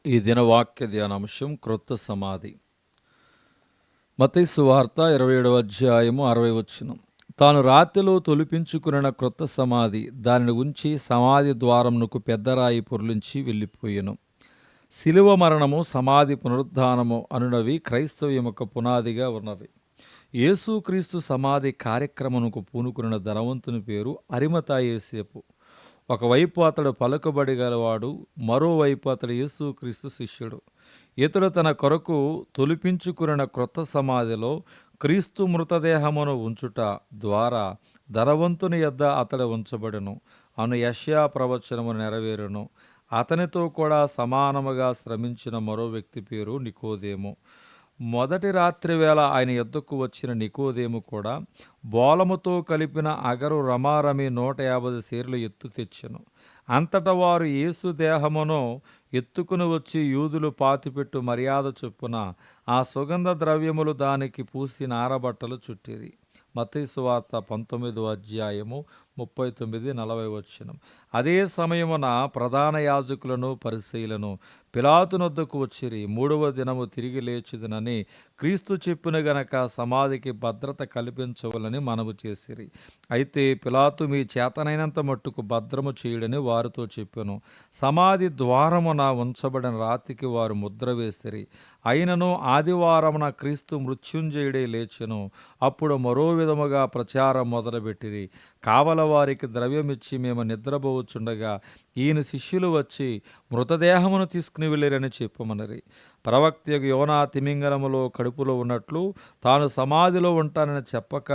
ఈ దినవాక్య ధ్యానాంశం క్రొత్త సమాధి. మత్తయి సువార్త 27వ అధ్యాయము 60 వచనం. తాను రాతిలో తొలిపించుకున్న క్రొత్త సమాధి, దానిని ఉంచి సమాధి ద్వారమునకు పెద్దరాయి పొర్లించి వెళ్ళిపోయెను. శిలువ మరణము, సమాధి పునరుద్ధానము అనునవి క్రైస్తవ్యముకు పునాదిగా ఉన్నవి. యేసుక్రీస్తు సమాధి కార్యక్రమమునకు పూనుకున్న ధనవంతుని పేరు అరిమతాయి యోసేపు. ఒకవైపు అతడు పలుకుబడి గలవాడు, మరోవైపు అతడు యేసుక్రీస్తు శిష్యుడు. ఇతడు తన కొరకు తొలిపించుకున్న క్రొత్త సమాధిలో క్రీస్తు మృతదేహమును ఉంచుట ద్వారా ధనవంతుని యొద్ద అతడు ఉంచబడెను అను యెషయా ప్రవచనము నెరవేరును. అతనితో కూడా సమానముగా శ్రమించిన మరో వ్యక్తి పేరు నికోదేము. మొదటి రాత్రి వేళ ఆయన యొద్దకు వచ్చిన నికోదేము కూడా బోలముతో కలిపిన అగరు రమారమి 150 సేర్లు ఎత్తు తెచ్చెను. అంతటా వారు యేసు దేహమును ఎత్తుకుని వచ్చి యూదులు పాతిపెట్టు మర్యాద చొప్పున ఆ సుగంధ ద్రవ్యములు దానికి పూసి నారబట్టలు చుట్టిరి. మత్తయి సువార్త 19వ అధ్యాయము 39-40 వచనం. అదే సమయమున ప్రధాన యాజకులను పరిసయ్యులను పిలాతునొద్దకు వచ్చిరి. 3వ దినము తిరిగి లేచుదునని క్రీస్తు చెప్పిన గనక సమాధికి భద్రత కల్పించవలని మనవి చేసిరి. అయితే పిలాతు, మీ చేతనైనంత మట్టుకు భద్రము చేయుడని వారితో చెప్పెను. సమాధి ద్వారమున ఉంచబడిన రాతికి వారు ముద్ర వేసిరి. అయినను ఆదివారమున క్రీస్తు మృత్యుంజయుడే లేచెను. అప్పుడు మరో విధముగా ప్రచారం మొదలుపెట్టిరి. కావల వారికి ద్రవ్యమిచ్చి మేము నిద్రపోవచ్చుండగా ఈయన శిష్యులు వచ్చి మృతదేహమును తీసుకుని వెళ్ళిరని చెప్పమనరి. ప్రవక్తయగు యోనా తిమింగలములో కడుపులో ఉన్నట్లు తాను సమాధిలో ఉంటానని చెప్పక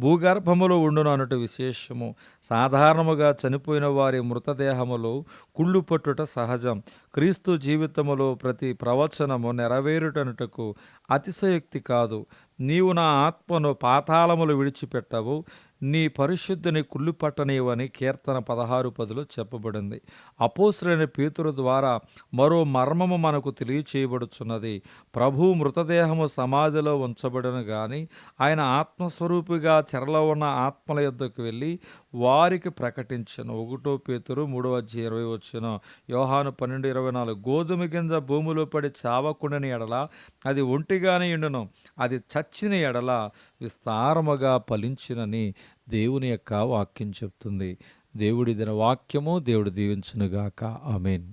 భూగర్భములో ఉండును అన్నట్టు విశేషము. సాధారణముగా చనిపోయిన వారి మృతదేహములో కుళ్ళు పట్టుట సహజం. క్రీస్తు జీవితములో ప్రతి ప్రవచనము నెరవేరుటనుటకు అతిశయోక్తి కాదు. నీవు నా ఆత్మను పాతాళములు విడిచిపెట్టవు, నీ పరిశుద్ధిని కుళ్ళు పట్టనివని కీర్తన 16:10 చెప్పబడింది. అపోస్తులైన పేతురు ద్వారా మరో మర్మము మనకు తెలియచేయబడుచున్నది. ప్రభు మృతదేహము సమాధిలో ఉంచబడను గాని ఆయన ఆత్మస్వరూపిగా చెరలో ఉన్న ఆత్మల యొద్దకు వెళ్ళి వారికి ప్రకటించను. 1 పేతురు 3:20 యోహాను 12:24. గోధుమ గింజ భూమిలో పడి చావకుండని ఎడల అది ఒంటిగానే ఎండును, అది చచ్చిన ఎడల విస్తారముగా ఫలించునని దేవుని యొక్క వాక్యం చెప్తుంది. దేవుడి దిన వాక్యము దేవుడు దీవించునుగాక. ఆమేన్.